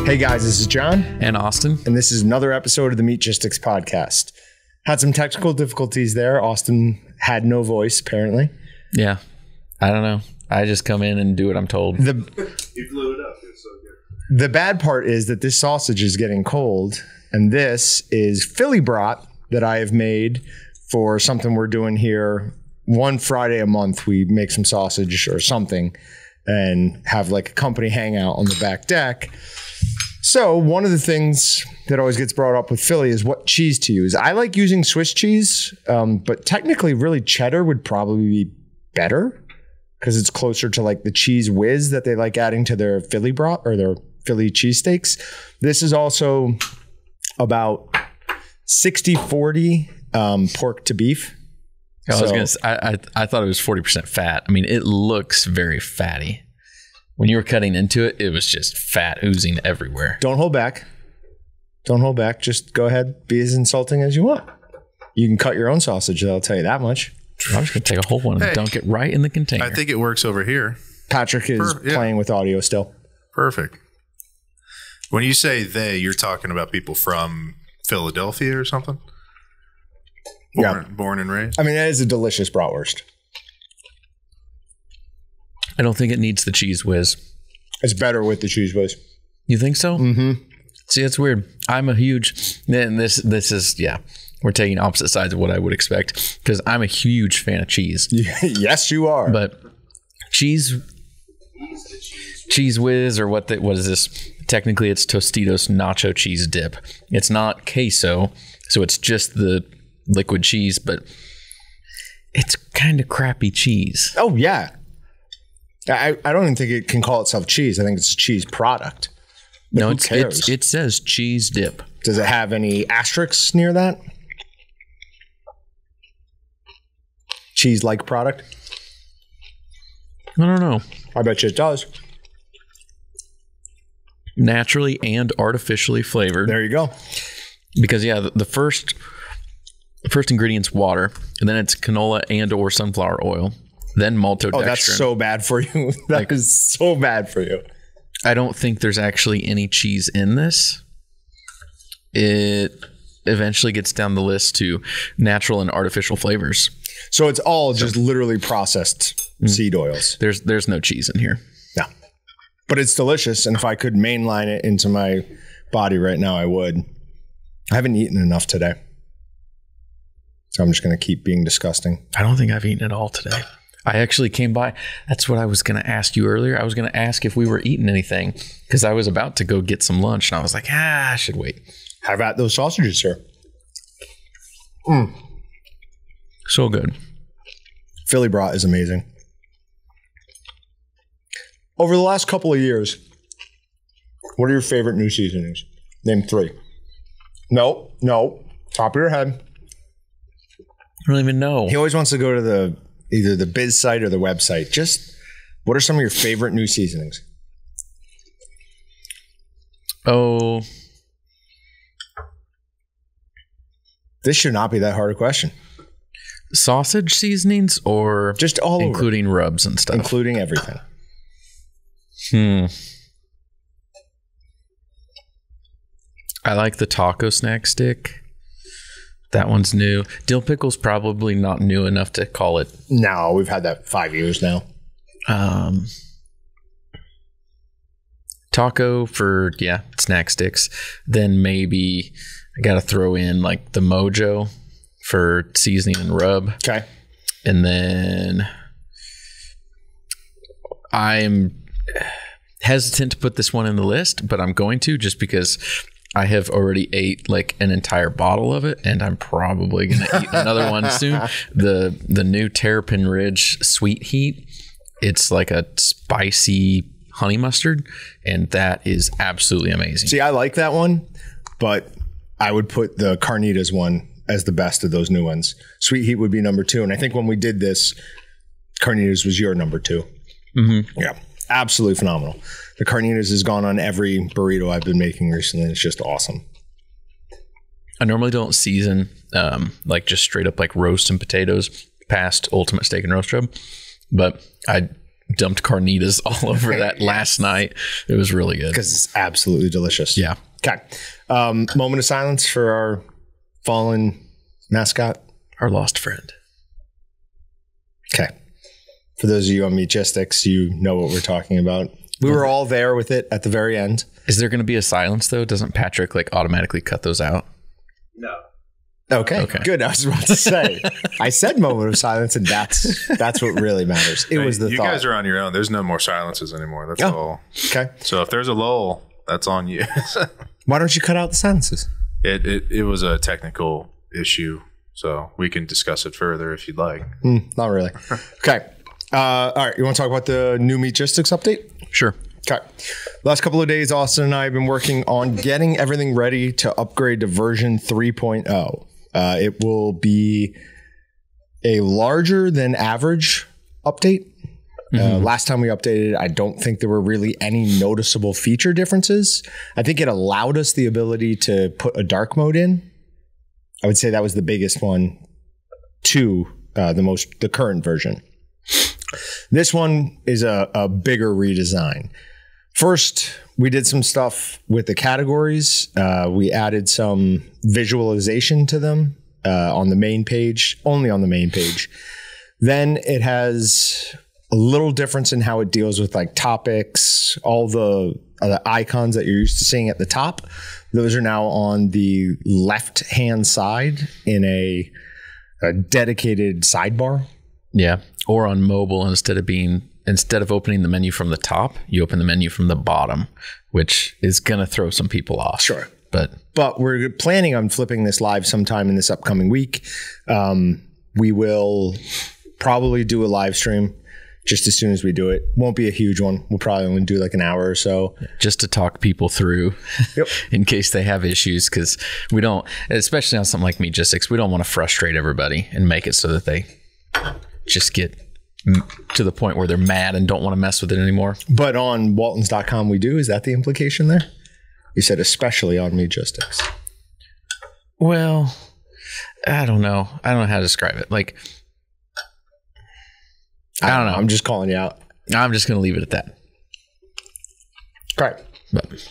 Hey guys, this is Jon and Austin, and this is another episode of the Meatgistics podcast. Had some technical difficulties there. Austin had no voice, apparently. Yeah, I don't know. I just come in and do what I'm told. You blew it up. It's so good. The bad part is that this sausage is getting cold, and this is Philly brat that I have made for something we're doing here. One Friday a month, we make some sausage or something and have like a company hangout on the back deck. So one of the things that always gets brought up with Philly is what cheese to use. I like using Swiss cheese, but technically really cheddar would probably be better because it's closer to like the cheese whiz that they like adding to their Philly brat or their Philly cheesesteaks. This is also about 60-40 pork to beef. I was gonna say, I thought it was 40% fat. I mean, it looks very fatty. When you were cutting into it, it was just fat oozing everywhere. Don't hold back. Don't hold back. Just go ahead. Be as insulting as you want. You can cut your own sausage, I'll tell you that much. I'm just going to take a whole one and dunk it right in the container. I think it works over here. Patrick is playing with audio still. Perfect. When you say they, you're talking about people from Philadelphia or something? Born and raised? I mean, that is a delicious bratwurst. I don't think it needs the cheese whiz. It's better with the cheese whiz. You think so? Mm-hmm. See, that's weird. I'm a huge, and this is, we're taking opposite sides of what I would expect because I'm a huge fan of cheese. Yes, you are. But cheese whiz, or what is this? Technically, it's Tostitos nacho cheese dip. It's not queso, so it's just the liquid cheese, but it's kind of crappy cheese. Oh, yeah. I don't even think it can call itself cheese. I think it's a cheese product. But no, who cares? It says cheese dip. Does it have any asterisks near that? Cheese-like product? I don't know. I bet you it does. Naturally and artificially flavored. There you go. Because, the first ingredient's water, and then it's canola and or sunflower oil, then maltodextrin. Oh, that's so bad for you. That is so bad for you. I don't think there's actually any cheese in this. It eventually gets down the list to natural and artificial flavors. So it's all just literally processed seed oils. There's no cheese in here. No. But it's delicious, and if I could mainline it into my body right now, I would. I haven't eaten enough today. So I'm just going to keep being disgusting. I don't think I've eaten it all today. I actually came by. That's what I was going to ask you earlier. I was going to ask if we were eating anything because I was about to go get some lunch, and I was like, I should wait. Have at those sausages, sir. So good. Philly brat is amazing. Over the last couple of years, what are your favorite new seasonings? Name 3. No. Top of your head. I don't even know. He always wants to go to either the biz site or the website. Just what are some of your favorite new seasonings? Oh. This should not be that hard a question. Sausage seasonings or just all including over. Rubs and stuff? Including everything. I like the taco snack stick. That one's new. Dill pickle's probably not new enough to call it. No, we've had that 5 years now. Taco for, snack sticks. Then maybe I got to throw in like the Mojo for seasoning and rub. Okay. And then I'm hesitant to put this one in the list, but I'm going to just because I have already ate like an entire bottle of it, and I'm probably going to eat another one soon. The new Terrapin Ridge Sweet Heat. It's like a spicy honey mustard, and that is absolutely amazing. See, I like that one, but I would put the Carnitas one as the best of those new ones. Sweet Heat would be number 2, and I think when we did this, Carnitas was your number 2. Mm-hmm. Yeah, absolutely phenomenal. The Carnitas has gone on every burrito I've been making recently. It's just awesome. I normally don't season like just straight up like roast and potatoes past Ultimate Steak and Roast Rub, but I dumped carnitas all over that last night. It was really good. Because it's absolutely delicious. Yeah. Okay. Moment of silence for our fallen mascot. Our lost friend. Okay. For those of you on Meatgistics, you know what we're talking about. We were all there with it at the very end. Is there going to be a silence, though? Doesn't Patrick like automatically cut those out? No. Okay. Good. I was about to say. I said moment of silence, and that's what really matters. It was the you thought. guys are on your own. There's no more silences anymore. That's all. Okay. So if there's a lull, that's on you. Why don't you cut out the silences? It was a technical issue, so we can discuss it further if you'd like. Not really. Okay. All right. You want to talk about the new Meatgistics update? Sure. Okay. Last couple of days, Austin and I have been working on getting everything ready to upgrade to version 3.0. It will be a larger than average update. Last time we updated, I don't think there were really any noticeable feature differences. I think it allowed us the ability to put a dark mode in. I would say that was the biggest one to the current version. This one is a bigger redesign. First, we did some stuff with the categories. We added some visualization to them on the main page, only on the main page. Then it has a little difference in how it deals with like topics, all the icons that you're used to seeing at the top. Those are now on the left-hand side in a dedicated sidebar. Yeah. Or on mobile, instead of opening the menu from the top, you open the menu from the bottom, which is going to throw some people off. Sure. But we're planning on flipping this live sometime in this upcoming week. We will probably do a live stream just as soon as we do it. Won't be a huge one. We'll probably only do like an hour or so. Just to talk people through in case they have issues, because we don't, especially on something like Meatgistics, we don't want to frustrate everybody and make it so that they just get to the point where they're mad and don't want to mess with it anymore. But on waltons.com we do. Is that the implication there? You said especially on Meatgistics. Well, I don't know. I don't know how to describe it. Like, I don't know. I'm just calling you out. I'm just going to leave it at that. Right. But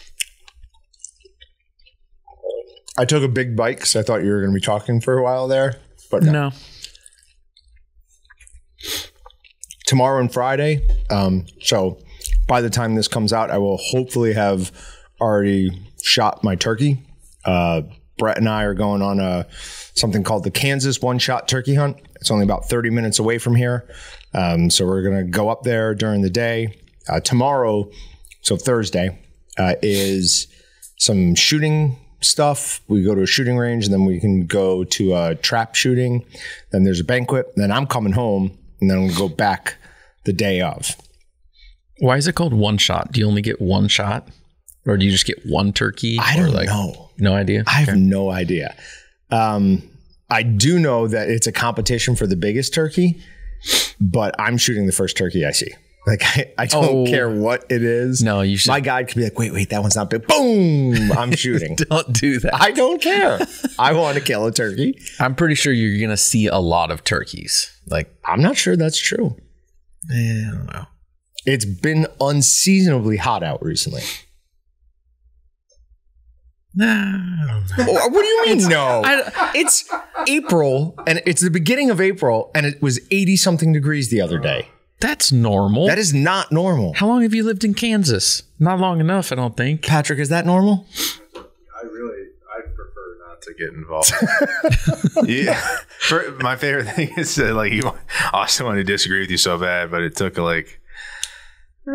I took a big bite because I thought you were going to be talking for a while there. But no. Tomorrow and Friday. So by the time this comes out, I will hopefully have already shot my turkey. Brett and I are going on something called the Kansas one-shot turkey hunt. It's only about 30 minutes away from here. So we're going to go up there during the day. Tomorrow, so Thursday, is some shooting stuff. We go to a shooting range, and then we can go to trap shooting. Then there's a banquet. Then I'm coming home, and then I'm going to go back the day of. Why is it called one shot? Do you only get one shot? Or do you just get one turkey? I don't know. No idea? I have no idea. I do know that it's a competition for the biggest turkey, but I'm shooting the first turkey I see. Like, I don't care what it is. No, you should. My guide could be like, wait, that one's not big. Boom! I'm shooting. Don't do that. I don't care. I want to kill a turkey. I'm pretty sure you're going to see a lot of turkeys. Like, I'm not sure that's true. I don't know. It's been unseasonably hot out recently. Nah, I don't know. What do you mean, no? It's April, and it's the beginning of April, and it was 80-something degrees the other day. That's normal. That is not normal. How long have you lived in Kansas? Not long enough, I don't think. Patrick, is that normal? I prefer not to get involved. Yeah. My favorite thing is that, like, Austin wanted to disagree with you so bad, but it took like. He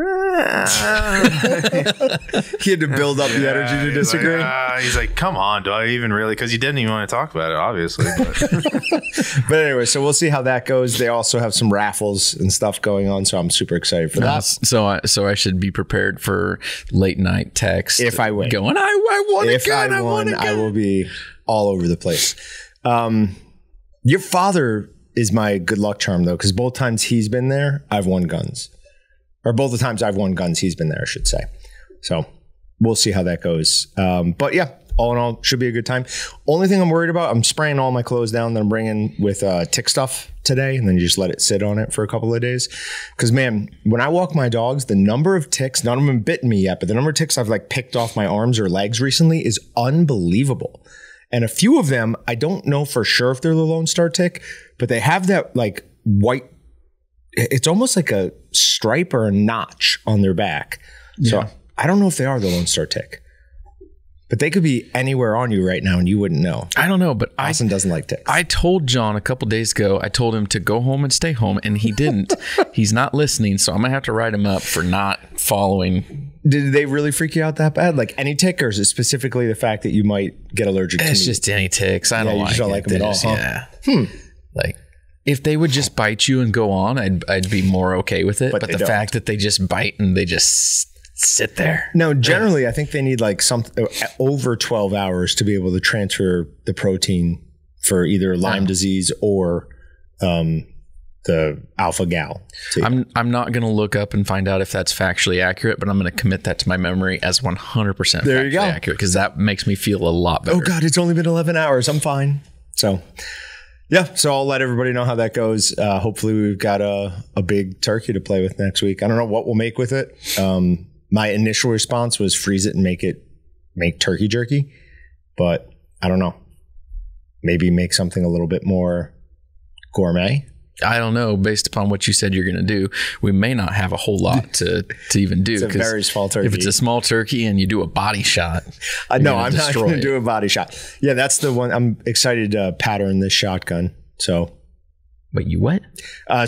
had to build up the energy to disagree. He's like, come on, do I even really? Because he didn't even want to talk about it, obviously. But anyway, so we'll see how that goes. They also have some raffles and stuff going on, so I'm super excited for that. So I should be prepared for late night text. If I win, going, I won if again. I won, I will be all over the place. Your father is my good luck charm, though, because both times he's been there, I've won guns. Or both the times I've won guns, he's been there, I should say. So we'll see how that goes. But yeah, all in all, should be a good time. Only thing I'm worried about, I'm spraying all my clothes down that I'm bringing with tick stuff today, and then you just let it sit on it for a couple of days. Because, man, when I walk my dogs, the number of ticks, none of them bitten me yet, but the number of ticks I've like picked off my arms or legs recently is unbelievable. And a few of them, I don't know for sure if they're the Lone Star tick, but they have that like white, it's almost like a stripe or a notch on their back. So I don't know if they are the Lone Star tick. But they could be anywhere on you right now and you wouldn't know. I don't know, but Austin doesn't like ticks. I told John a couple days ago, I told him to go home and stay home, and he didn't. He's not listening, so I'm going to have to write him up for not following. Did they really freak you out that bad? Like any tick, or is it specifically the fact that you might get allergic to meat? It's just any ticks. I don't you like just don't like them at all, huh? Yeah. Like, if they would just bite you and go on, I'd be more okay with it. But the fact that they just bite and they just sit there. No, generally, I think they need like over 12 hours to be able to transfer the protein for either Lyme disease or the alpha gal. I'm not going to look up and find out if that's factually accurate, but I'm going to commit that to my memory as 100% factually accurate, because that makes me feel a lot better. Oh God, it's only been 11 hours. I'm fine. So yeah, so I'll let everybody know how that goes. Hopefully we've got a big turkey to play with next week. I don't know what we'll make with it. My initial response was freeze it and make turkey jerky, but I don't know. Maybe make something a little bit more gourmet. I don't know. Based upon what you said you're going to do, we may not have a whole lot to even do. It's a very small turkey. If it's a small turkey and you do a body shot, no, I'm not going to do a body shot. Yeah, that's the one. I'm excited to pattern this shotgun. So, wait, you what?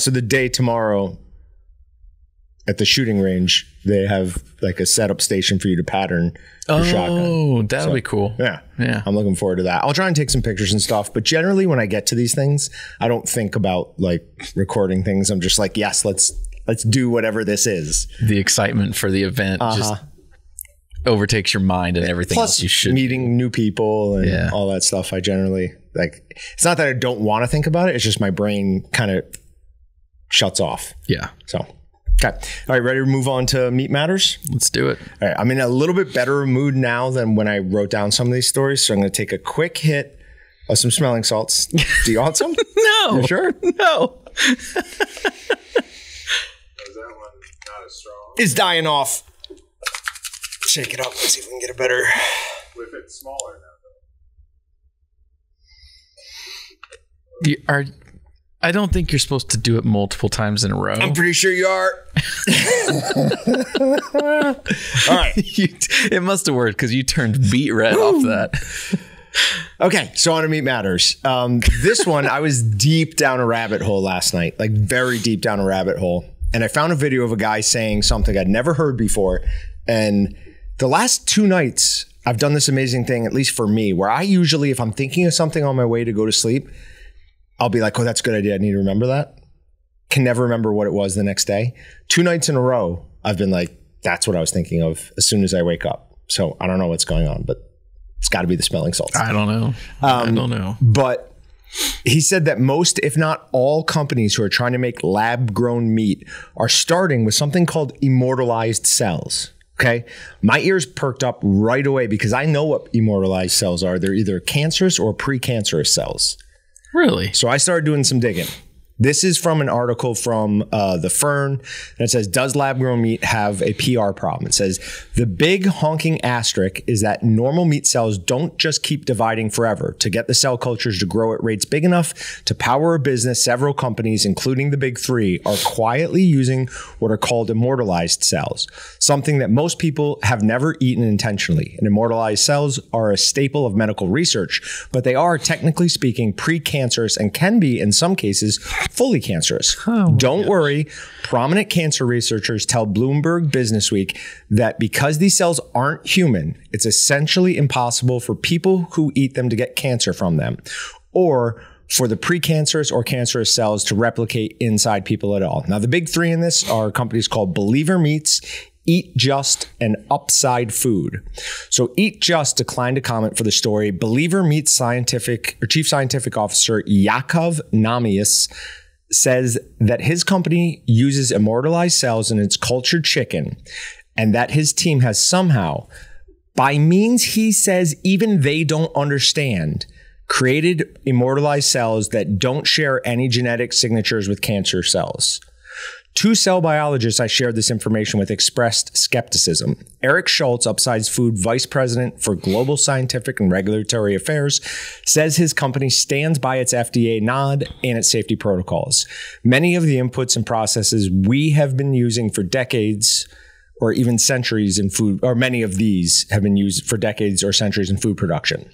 So the day tomorrow at the shooting range, they have like a setup station for you to pattern your shotgun. Oh, that'll be cool. Yeah. I'm looking forward to that. I'll try and take some pictures and stuff, but generally when I get to these things, I don't think about like recording things. I'm just like, yes, let's do whatever this is. The excitement for the event just overtakes your mind and everything else you should. Meeting new people and all that stuff. I generally like, it's not that I don't want to think about it. It's just my brain kind of shuts off. Yeah. So. Okay. All right. Ready to move on to Meat Matters? Let's do it. All right. I'm in a little bit better mood now than when I wrote down some of these stories. So I'm going to take a quick hit of some smelling salts. Do you want some? No. You sure? No. Is that one not as strong? It's dying off. Shake it up. Let's see if we can get it better. With it smaller now, though. I don't think you're supposed to do it multiple times in a row. I'm pretty sure you are. All right. It must have worked because you turned beet red off that. Okay. So on to Meat Matters. This one, I was deep down a rabbit hole last night, like very deep down a rabbit hole. And I found a video of a guy saying something I'd never heard before. And the last 2 nights, I've done this amazing thing, at least for me, where I usually, if I'm thinking of something on my way to go to sleep, I'll be like, oh, that's a good idea. I need to remember that. Can never remember what it was the next day. 2 nights in a row, I've been like, that's what I was thinking of as soon as I wake up. So I don't know what's going on, but it's got to be the smelling salts. I don't know. I don't know. But he said that most, if not all companies who are trying to make lab-grown meat are starting with something called immortalized cells. Okay. My ears perked up right away because I know what immortalized cells are. They're either cancerous or precancerous cells. Really? So I started doing some digging. This is from an article from The Fern, and it says, does lab-grown meat have a PR problem? It says, the big honking asterisk is that normal meat cells don't just keep dividing forever. To get the cell cultures to grow at rates big enough to power a business, several companies, including the big 3, are quietly using what are called immortalized cells, something that most people have never eaten intentionally. And immortalized cells are a staple of medical research, but they are, technically speaking, precancerous and can be, in some cases, fully cancerous. Don't worry. Prominent cancer researchers tell Bloomberg Businessweek that because these cells aren't human, it's essentially impossible for people who eat them to get cancer from them, or for the precancerous or cancerous cells to replicate inside people at all. Now, the big 3 in this are companies called Believer Meats, Eat Just, and Upside Food. So Eat Just declined to comment for the story. Believer Meats Chief Scientific Officer Yakov Namias says that his company uses immortalized cells in its cultured chicken, and that his team has somehow by means he says even they don't understand, created immortalized cells that don't share any genetic signatures with cancer cells. 2 cell biologists I shared this information with expressed skepticism. Eric Schultz, Upside's Food Vice President for Global Scientific and Regulatory Affairs, says his company stands by its FDA nod and its safety protocols. Many of the inputs and processes we have been using for decades or even centuries in food, or many of these have been used for decades or centuries in food production.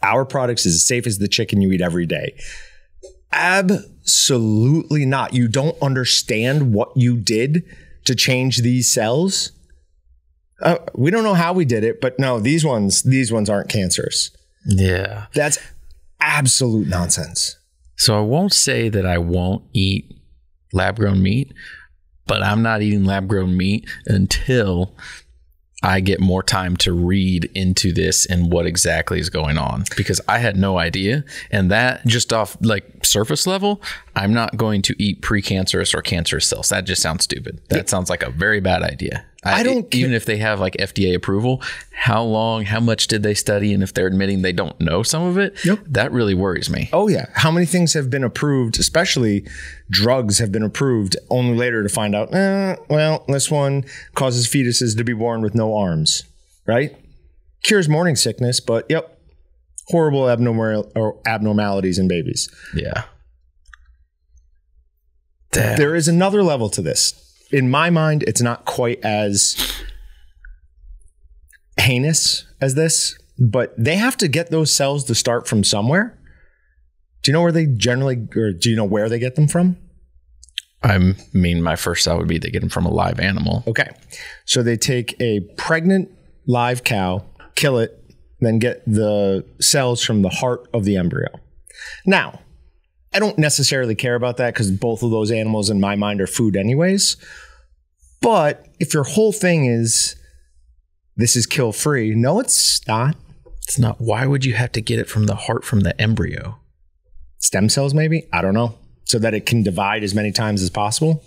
Our products is as safe as the chicken you eat every day. Absolutely not. You don't understand what you did to change these cells. We don't know how we did it, but no, these ones aren't cancerous. Yeah. That's absolute nonsense. So I won't say that I won't eat lab-grown meat, but I'm not eating lab-grown meat until I get more time to read into this and what exactly is going on, because I had no idea. And that just off like surface level, I'm not going to eat precancerous or cancerous cells. That just sounds stupid. That sounds like a very bad idea. I don't even if they have like FDA approval, how long, how much did they study? And if they're admitting they don't know some of it, that really worries me. Oh yeah. How many things have been approved, especially drugs have been approved only later to find out, well, this one causes fetuses to be born with no arms, right? Cures morning sickness, but horrible abnormalities in babies. Yeah. Damn. There is another level to this. In my mind, it's not quite as heinous as this, but they have to get those cells to start from somewhere. Do you know where they generally, or do you know where they get them from? I mean, my first thought would be they get them from a live animal. Okay. So they take a pregnant live cow, kill it, then get the cells from the heart of the embryo. Now, I don't necessarily care about that because both of those animals in my mind are food anyways. But if your whole thing is this is kill free, no, it's not. It's not. Why would you have to get it from the heart from the embryo? Stem cells, maybe? I don't know. So that it can divide as many times as possible.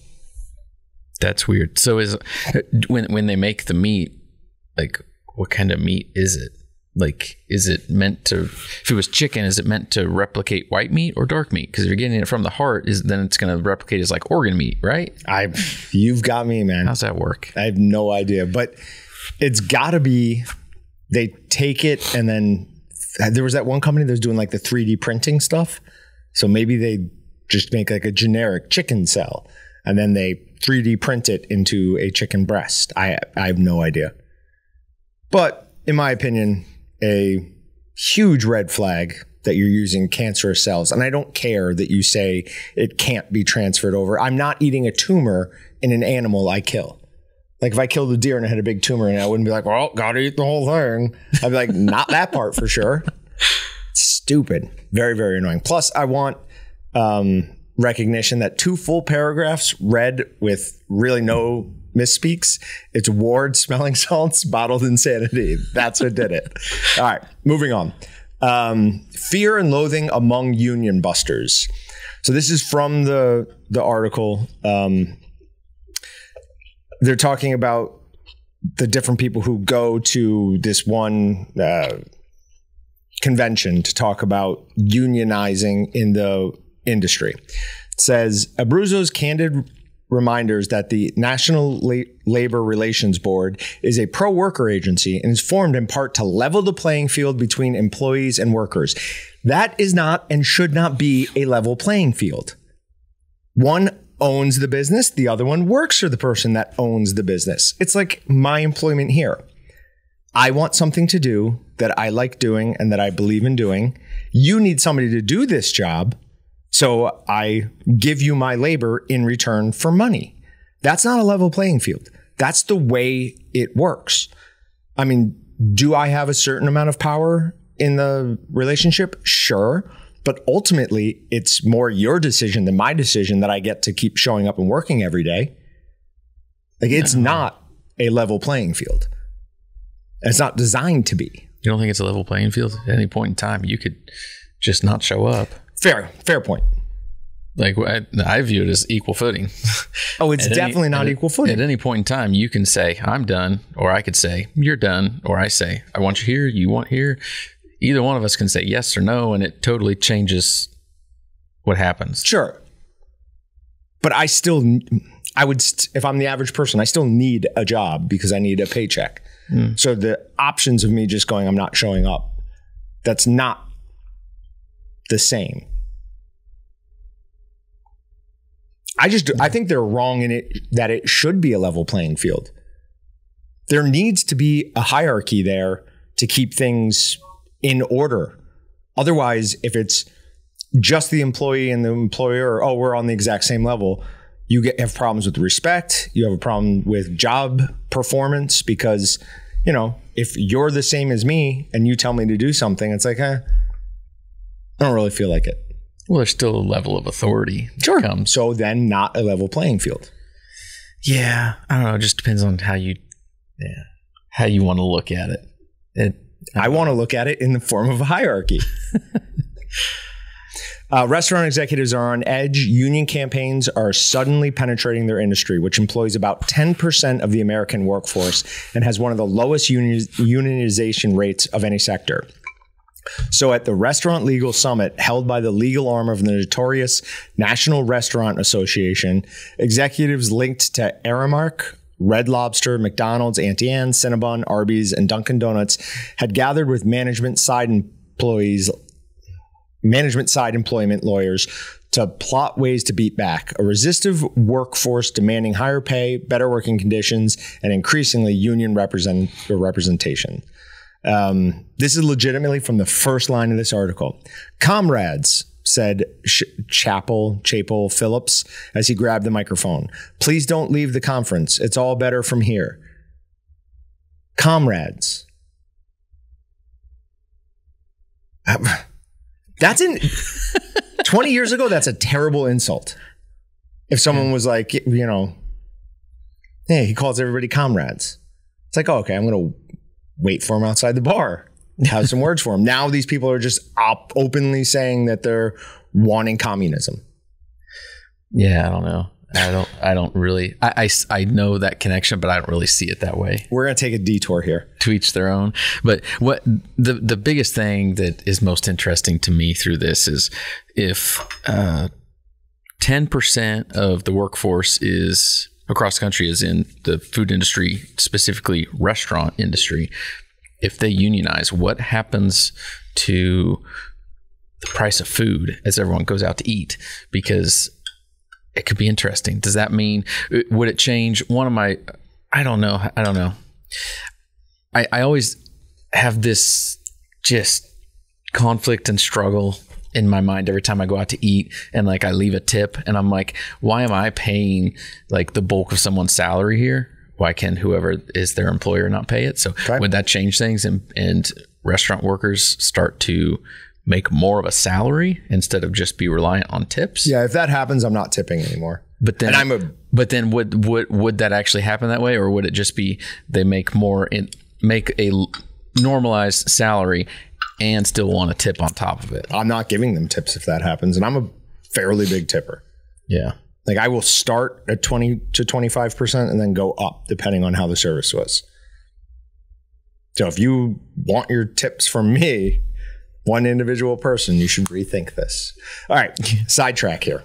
That's weird. So is when they make the meat, like what kind of meat is it? Like, is it meant to, if it was chicken, is it meant to replicate white meat or dark meat? Because if you're getting it from the heart, then it's going to replicate as like organ meat, right? You've got me, man. How's that work? I have no idea, but it's got to be, they take it and then there was that one company that was doing like the 3D printing stuff. So maybe they just make like a generic chicken cell and then they 3D print it into a chicken breast. I have no idea. But in my opinion, a huge red flag that you're using cancerous cells. And I don't care that you say it can't be transferred over. I'm not eating a tumor in an animal I kill. Like if I killed a deer and it had a big tumor and I wouldn't be like, well, gotta eat the whole thing. I'd be like, not that part for sure. Stupid. Very, very annoying. Plus I want recognition that 2 full paragraphs read with really no misspeaks. It's Ward smelling salts, bottled insanity. That's what did it. All right, moving on. Fear and loathing among union busters. So this is from the article. They're talking about the different people who go to this one convention to talk about unionizing in the industry. It says, Abruzzo's candid reminders that the National Labor Relations Board is a pro-worker agency and is formed in part to level the playing field between employees and workers. That is not and should not be a level playing field. One owns the business, the other one works for the person that owns the business. It's like my employment here. I want something to do that I like doing and that I believe in doing. You need somebody to do this job. So I give you my labor in return for money. That's not a level playing field. That's the way it works. I mean, do I have a certain amount of power in the relationship? Sure. But ultimately, it's more your decision than my decision that I get to keep showing up and working every day. Like, it's not a level playing field. It's not designed to be. You don't think it's a level playing field? At any point in time, you could just not show up. Fair point. Like I view it as equal footing. Oh, it's definitely not equal footing. At any point in time, you can say, I'm done, or I could say, you're done, or I say, I want you here, you want here. Either one of us can say yes or no, and it totally changes what happens. Sure. But if I'm the average person, I still need a job because I need a paycheck. So the options of me just going, I'm not showing up, that's not the same. I think they're wrong in it that it should be a level playing field. There needs to be a hierarchy there to keep things in order. Otherwise, if it's just the employee and the employer, oh, we're on the exact same level, you have problems with respect. You have a problem with job performance because, you know, if you're the same as me and you tell me to do something, it's like, I don't really feel like it. Well, there's still a level of authority. Sure. So then not a level playing field. Yeah. I don't know. It just depends on how you want to look at it. I want to look at it in the form of a hierarchy. Restaurant executives are on edge. Union campaigns are suddenly penetrating their industry, which employs about 10% of the American workforce and has one of the lowest unionization rates of any sector. So at the Restaurant Legal Summit held by the legal arm of the notorious National Restaurant Association, executives linked to Aramark, Red Lobster, McDonald's, Auntie Anne's, Cinnabon, Arby's, and Dunkin' Donuts had gathered with management side employment lawyers to plot ways to beat back a resistive workforce demanding higher pay, better working conditions, and increasingly union representation. This is legitimately from the first line of this article. Comrades, said Chapel Phillips as he grabbed the microphone. Please don't leave the conference. It's all better from here. Comrades. That's 20 years ago, that's a terrible insult. If someone was like, you know, hey, he calls everybody comrades. It's like, oh, okay, I'm going to wait for him outside the bar. Have some words for him. Now these people are just openly saying that they're wanting communism. Yeah, I don't know. I don't really. I know that connection, but I don't really see it that way. We're gonna take a detour here. To each their own. But what the biggest thing that is most interesting to me through this is if 10% of the workforce is across the country is in the food industry, specifically restaurant industry. If they unionize, what happens to the price of food as everyone goes out to eat? Because it could be interesting. Does that mean, would it change I don't know. I always have this just conflict and struggle in my mind every time I go out to eat and like I leave a tip and I'm like, why am I paying like the bulk of someone's salary here? Why can whoever is their employer not pay it? So would that change things and restaurant workers start to make more of a salary instead of just be reliant on tips? Yeah, if that happens, I'm not tipping anymore. But then, would that actually happen that way, or would it just be they make a normalized salary and still want a tip on top of it? I'm not giving them tips if that happens, and I'm a fairly big tipper. Yeah. Like I will start at 20 to 25% and then go up depending on how the service was. So if you want your tips from me, one individual person, you should rethink this. All right, sidetrack here.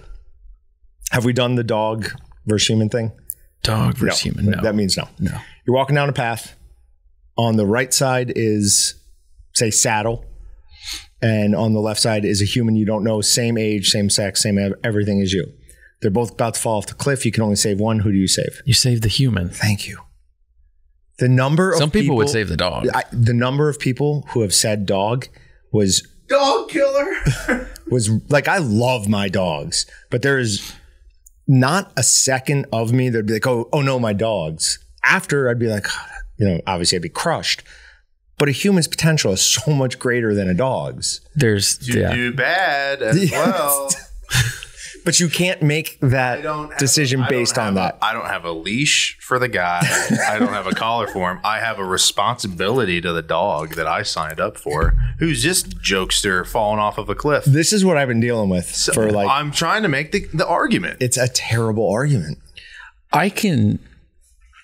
Have we done the dog versus human thing? Dog versus human, no. That means no. No. You're walking down a path. On the right side is, say, saddle. And on the left side is a human you don't know, same age, same sex, same everything as you. They're both about to fall off the cliff. You can only save one. Who do you save? You save the human. Thank you. The number of Some people would save the dog. The number of people who have said dog was... Dog killer. was like, I love my dogs. But there is not a second of me that'd be like, oh no, my dogs. After, I'd be like, obviously I'd be crushed. But a human's potential is so much greater than a dog's. You do bad as well. But you can't make that decision based on that. I don't have a leash for the guy. I don't have a collar for him. I have a responsibility to the dog that I signed up for, who's just jokester falling off of a cliff. This is what I've been dealing with for like. I'm trying to make the argument. It's a terrible argument. I can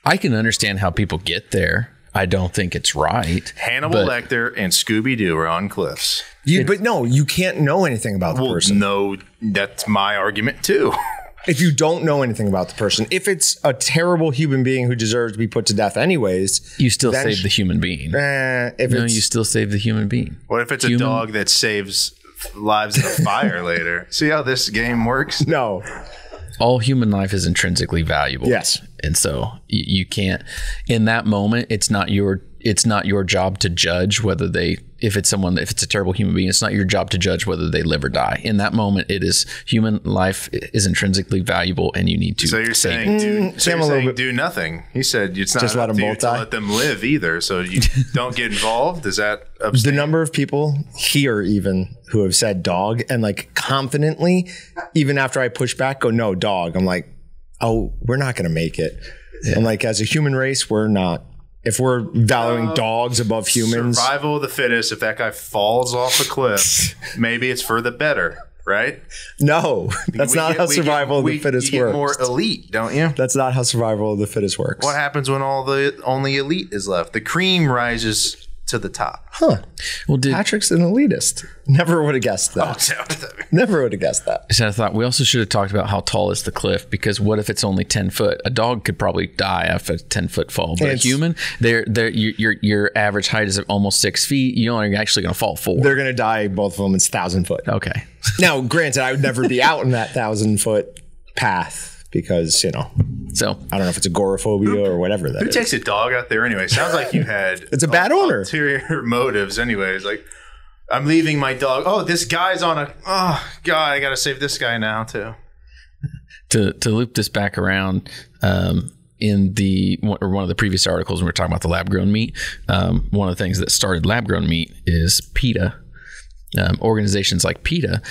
understand how people get there. I don't think it's right. Hannibal Lecter and Scooby-Doo are on cliffs. But no, you can't know anything about the person. No, that's my argument too. If you don't know anything about the person, if it's a terrible human being who deserves to be put to death anyways, you still save the human being. You still save the human being. What if it's a dog that saves lives in a fire later? See how this game works? No. All human life is intrinsically valuable. Yes. And so you can't, in that moment, it's not your job to judge whether if it's a terrible human being, it's not your job to judge whether they live or die. In that moment, human life is intrinsically valuable and you need to. So you're saying, do nothing. He said it's not just let them both die. Let them live either. So you don't get involved. Is that the number of people here even who have said dog and like confidently, even after I push back, go, no, dog. I'm like, oh, we're not going to make it. Yeah. And like, as a human race, we're not. If we're valuing dogs above humans. Survival of the fittest. If that guy falls off a cliff, maybe it's for the better, right? No, that's not how survival of the fittest works. You get more elite, don't you? That's not how survival of the fittest works. What happens when only elite is left? The cream rises to the top. Huh. Well, Patrick's an elitist. Never would have guessed that. Never would have guessed that. So I thought we also should have talked about how tall is the cliff, because what if it's only 10 foot? A dog could probably die after a 10-foot fall, but a human, your average height is almost 6 feet. You're only actually going to fall 4. They're going to die. Both of them. It's 1,000 foot. Okay. Now, granted, I would never be out in that 1,000-foot path. Because, so I don't know if it's agoraphobia or whatever that is. Who takes a dog out there anyway? Sounds like you had it's a bad owner. Ulterior motives anyways. Like, I'm leaving my dog. Oh, this guy's on oh, God, I got to save this guy now too. To loop this back around, in one of the previous articles when we were talking about the lab-grown meat, one of the things that started lab-grown meat is PETA. Organizations like PETA,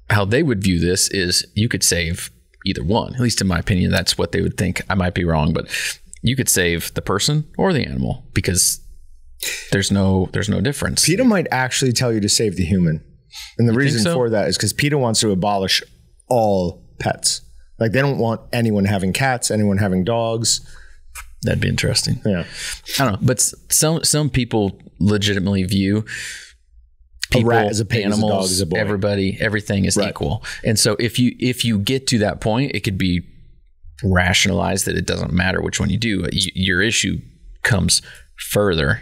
how they would view this is you could save either one. At least in my opinion, that's what they would think. I might be wrong, but you could save the person or the animal because there's no difference. PETA might actually tell you to save the human. And the reason for that is because PETA wants to abolish all pets. Like they don't want anyone having cats, anyone having dogs. That'd be interesting. Yeah. I don't know. But some people legitimately view people, a rat is a pig, animals, a dog is a boy. Everybody, everything is equal. And so if you get to that point, it could be rationalized that it doesn't matter which one you do. Your issue comes further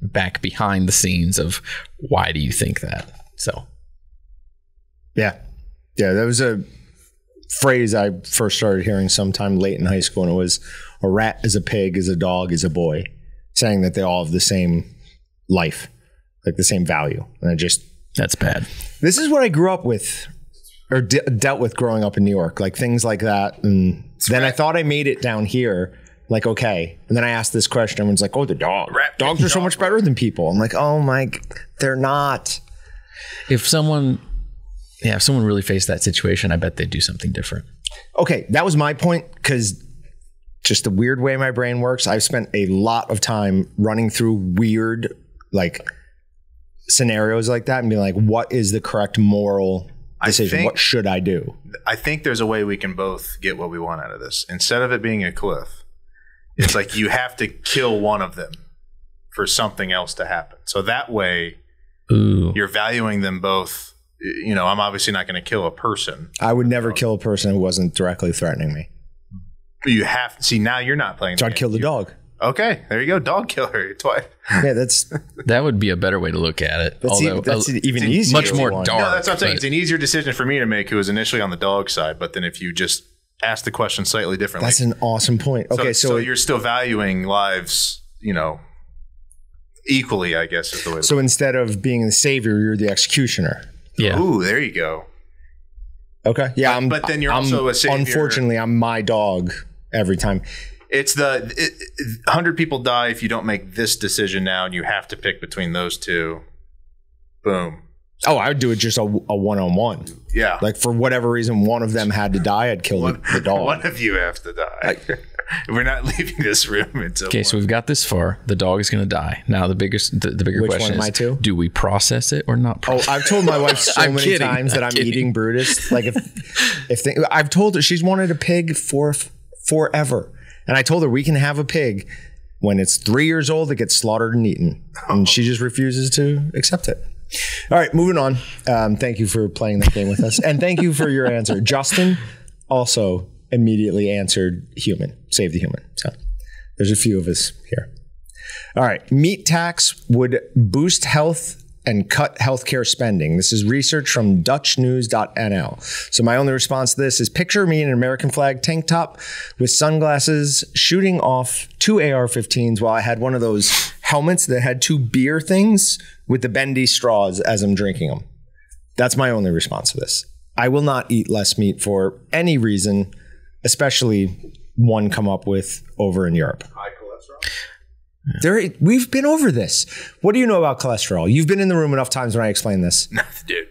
back behind the scenes of why do you think that? So, yeah, that was a phrase I first started hearing sometime late in high school, and it was a rat is a pig, is a dog, is a boy, saying that they all have the same life. Like the same value. And that's bad. This is what I grew up with or dealt with growing up in New York, like things like that. And then I thought I made it down here. Like, okay. And then I asked this question. Everyone's like, oh, the dog. Dogs are so much better than people. I'm like, oh my, they're not. If someone really faced that situation, I bet they'd do something different. Okay. That was my point. Because just the weird way my brain works, I've spent a lot of time running through weird, like, scenarios like that and being like, what is the correct moral decision? What should I do? I think there's a way we can both get what we want out of this. Instead of it being a cliff, it's like you have to kill one of them for something else to happen. So that way, you're valuing them both. I'm obviously not going to kill a person. I would never kill a person who wasn't directly threatening me. You have to see, now you're not playing. So I'd kill the dog. Okay, there you go. Dog killer twice. Yeah, that would be a better way to look at it. That's even easier. Much more dark. No, that's what I'm saying. It's an easier decision for me to make, who was initially on the dog side. But then if you just ask the question slightly differently, that's an awesome point. Okay, so you're still valuing lives, equally, I guess is the way. So instead of being the savior, you're the executioner. Yeah. Ooh, there you go. Okay. Yeah, but then you're also a savior. Unfortunately, I'm my dog every time. It's 100 people die if you don't make this decision now, and you have to pick between those two. Boom. Oh, I would do it just a one-on-one. Yeah. Like for whatever reason, one of them had to die. I'd kill the dog. One of you have to die. We're not leaving this room until. Okay, so we've got this far. The dog is going to die. Now the bigger Which question one am I is: to? do we process it or not? Oh, I've told my wife so many times that I'm eating Brutus. Like I've told her she's wanted a pig for forever, and I told her we can have a pig when it's 3 years old. It gets slaughtered and eaten, and she just refuses to accept it. All right, moving on. Thank you for playing that game with us, and thank you for your answer, Justin. Also immediately answered human, save the human. So there's a few of us here. All right. Meat tax would boost health and cut healthcare spending. This is research from dutchnews.nl. So my only response to this is picture me in an American flag tank top with sunglasses shooting off 2 AR-15s while I had one of those helmets that had 2 beer things with the bendy straws as I'm drinking them. That's my only response to this. I will not eat less meat for any reason, especially one come up with over in Europe. High cholesterol? We've been over this. What do you know about cholesterol? You've been in the room enough times when I explain this. Dude,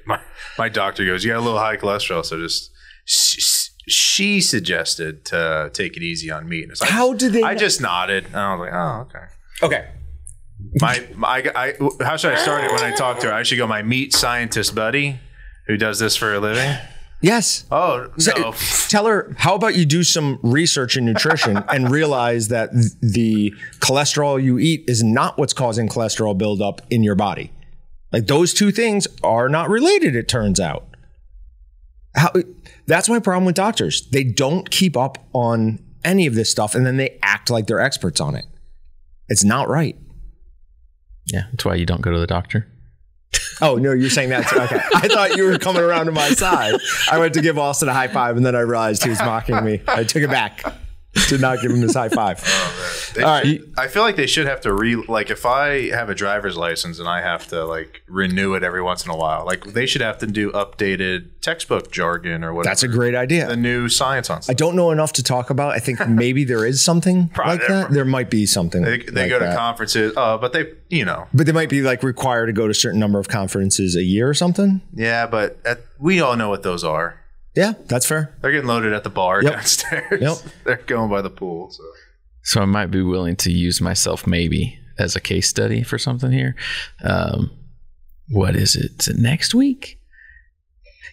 my doctor goes, you got a little high cholesterol, so just she suggested to take it easy on meat. So How did they? I just nodded, and I was like, oh, okay. Okay. How should I start it when I talk to her? I should go, my meat scientist buddy who does this for a living. Yes. Oh, no. Tell her, how about you do some research in nutrition and realize that the cholesterol you eat is not what's causing cholesterol buildup in your body. Like those two things are not related, it turns out. That's my problem with doctors. They don't keep up on any of this stuff and then they act like they're experts on it. It's not right. Yeah, that's why you don't go to the doctor. Oh, no, you're saying that too. Okay. I thought you were coming around to my side. I went to give Austin a high five and then I realized he was mocking me. I took it back. Did not give him his high five. All right. I feel like they should have to like if I have a driver's license and I have to like renew it every once in a while, like they should have to do updated textbook jargon or whatever. That's a great idea. The new science on stuff. I don't know enough to talk about. I think maybe there is something like that. There might be something. They go to conferences, but they, But they might be like required to go to a certain number of conferences a year or something. Yeah, but we all know what those are. Yeah, that's fair. They're getting loaded at the bar downstairs. Yep. They're going by the pool. So I might be willing to use myself maybe as a case study for something here. What is it? Is it next week?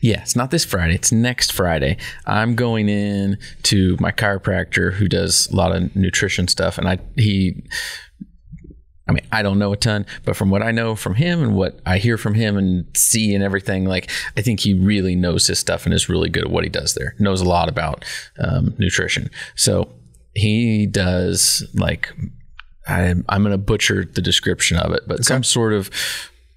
Yeah, it's not this Friday. It's next Friday. I'm going in to my chiropractor who does a lot of nutrition stuff. And I don't know a ton, but from what I know from him and what I hear from him and see and everything, like I think he really knows his stuff and is really good at what he does there. Knows a lot about nutrition. So he does like, I'm going to butcher the description of it, but some sort of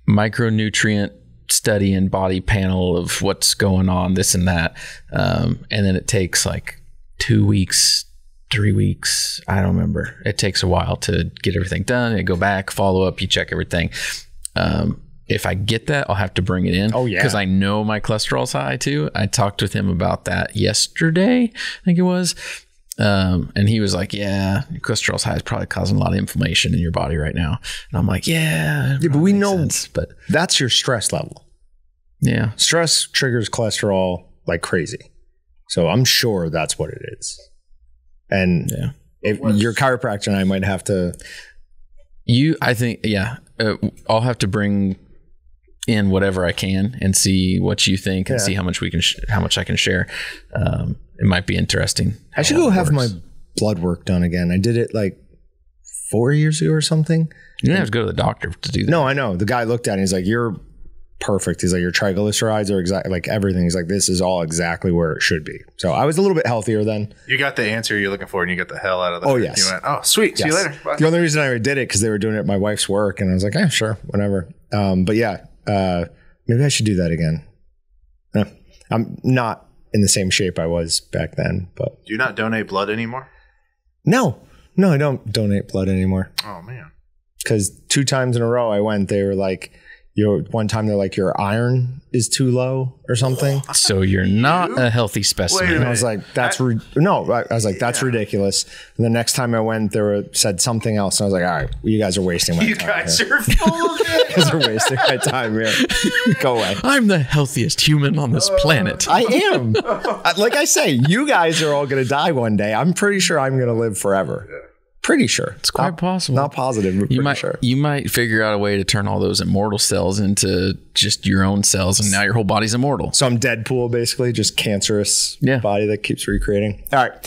micronutrient study and body panel of what's going on, this and that. And then it takes like 2 weeks, 3 weeks. I don't remember. It takes a while to get everything done. You go back, follow up, you check everything. If I get that, I'll have to bring it in. Oh, yeah. Because I know my cholesterol's high too. I talked with him about that yesterday, I think it was. And he was like, yeah, your cholesterol's high is probably causing a lot of inflammation in your body right now. And I'm like, yeah, but we know but that's your stress level. Yeah. Stress triggers cholesterol like crazy. So I'm sure that's what it is. And if your chiropractor and I might have to. I'll have to bring in whatever I can and see what you think and see how much how much I can share. It might be interesting. I should go have my blood work done again. I did it like 4 years ago or something. You didn't have to go to the doctor to do that. No, I know. The guy looked at it and he's like, you're perfect. He's like, your triglycerides are exactly like everything. He's like, this is all exactly where it should be. So I was a little bit healthier then. You got the answer you're looking for and you got the hell out of that. Oh, yes. You went, oh, sweet. See you later. Bye. The only reason I did it because they were doing it at my wife's work. And I was like, sure, whatever. But yeah, maybe I should do that again. I'm not in the same shape I was back then. But do you not donate blood anymore? No, I don't donate blood anymore. Oh, man. Because 2 times in a row I went, they were like, One time they're like, your iron is too low or something. So you're not a healthy specimen. And I was like, that's that's ridiculous. And the next time I went, said something else. And I was like, all right, you guys are wasting my time. You guys are full of it. You guys are wasting my time here. Go away. I'm the healthiest human on this planet. I am. Like I say, you guys are all going to die one day. I'm pretty sure I'm going to live forever. Pretty sure. It's quite possible. Not positive, but pretty sure. You might figure out a way to turn all those immortal cells into just your own cells, and now your whole body's immortal. So I'm Deadpool, basically, just cancerous body that keeps recreating. All right.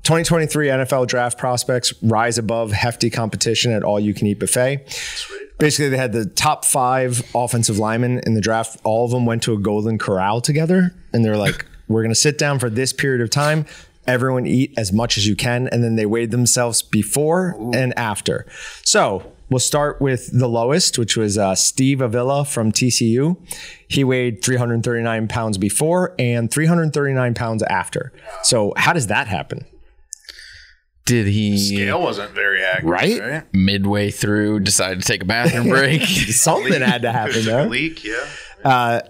2023 NFL draft prospects rise above hefty competition at all-you-can-eat buffet. Basically, they had the top 5 offensive linemen in the draft. All of them went to a Golden Corral together, and they're like, we're going to sit down for this period of time. Everyone eat as much as you can. And then they weighed themselves before and after. So we'll start with the lowest, which was Steve Avila from TCU. He weighed 339 pounds before and 339 pounds after. So how does that happen? Did he... Scale wasn't very accurate, right? Midway through, decided to take a bathroom break. Something had to happen there. Leak, yeah.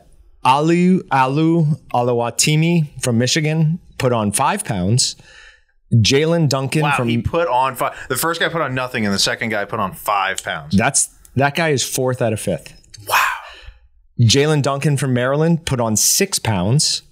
Alu Alawatimi from Michigan put on 5 pounds. Jalen Duncan he put on 5. The first guy put on nothing, and the second guy put on 5 pounds. That guy is 4th out of 5th. Wow. Jalen Duncan from Maryland put on 6 pounds.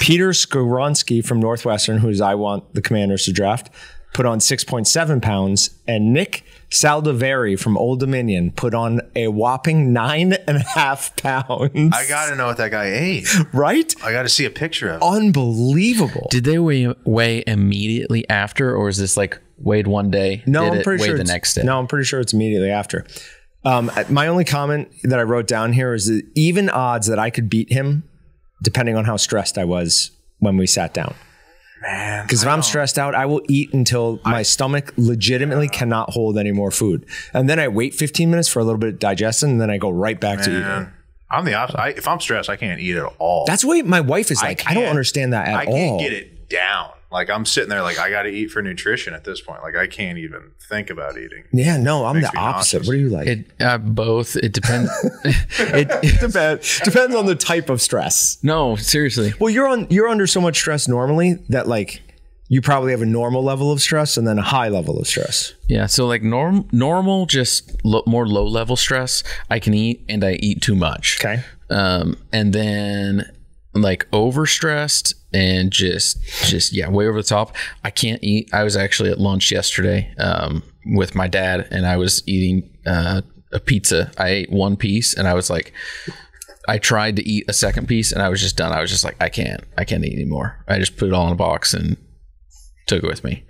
Peter Skoronski from Northwestern, I want the Commanders to draft, put on 6.7 pounds. And Nick Saldiveri from Old Dominion put on a whopping 9.5 pounds. I got to know what that guy ate. Right? I got to see a picture of it. Unbelievable. Did they weigh immediately after, or is this like weighed one day? No, I'm pretty sure the next day. No, I'm pretty sure it's immediately after. My only comment that I wrote down here is that even odds that I could beat him, depending on how stressed I was when we sat down. Man, because if I'm stressed out, I will eat until my stomach legitimately cannot hold any more food. And then I wait 15 minutes for a little bit of digestion, and then I go right back to eating. I'm the opposite. If I'm stressed, I can't eat at all. That's the way my wife is like. I don't understand that at all. I can't get it down. Like, I'm sitting there like, I got to eat for nutrition at this point. Like, I can't even think about eating. Yeah, no, I'm the opposite. nauseous. What are you like? Both. It depends. Depends on the type of stress. No, seriously. Well, you're under so much stress normally that like you probably have a normal level of stress and then a high level of stress. Yeah, so like normal, just more low level stress, I can eat, and I eat too much. Okay. And then like overstressed and just way over the top, I can't eat. I was actually at lunch yesterday with my dad, and I was eating a pizza. I ate one piece, and I was like, I tried to eat a second piece, and I was just done. I was just like, I can't eat anymore. I just put it all in a box and took it with me.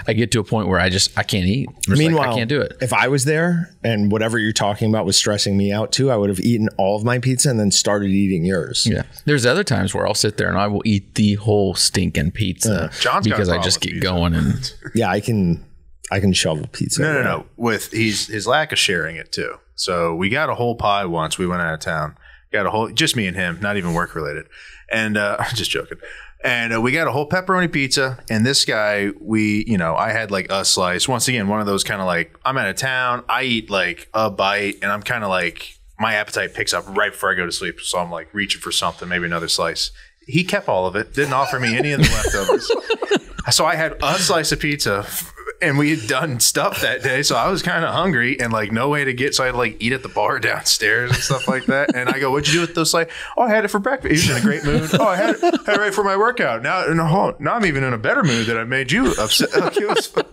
I get to a point where I can't eat. Meanwhile, I can't do it. If I was there and whatever you're talking about was stressing me out too, I would have eaten all of my pizza and then started eating yours. Yeah. There's other times where I'll sit there and I will eat the whole stinking pizza because I just get going. And yeah, I can shovel pizza. No. With his lack of sharing it too. So we got a whole pie once. We went out of town. Got a whole, just me and him, not even work related. And just joking. And we got a whole pepperoni pizza. And this guy, I had like a slice. Once again, one of those kind of like, I'm out of town. I eat like a bite, and I'm kind of like, my appetite picks up right before I go to sleep. So I'm like reaching for something, maybe another slice. He kept all of it, didn't offer me any of the leftovers. So I had a slice of pizza, and we had done stuff that day. So I was kind of hungry and like no way to get. So I had to like eat at the bar downstairs and stuff like that. And I go, "What'd you do with those?" Like, "Oh, I had it for breakfast." He was in a great mood. "Oh, I had it right for my workout." Now I'm even in a better mood that I made you upset. Like,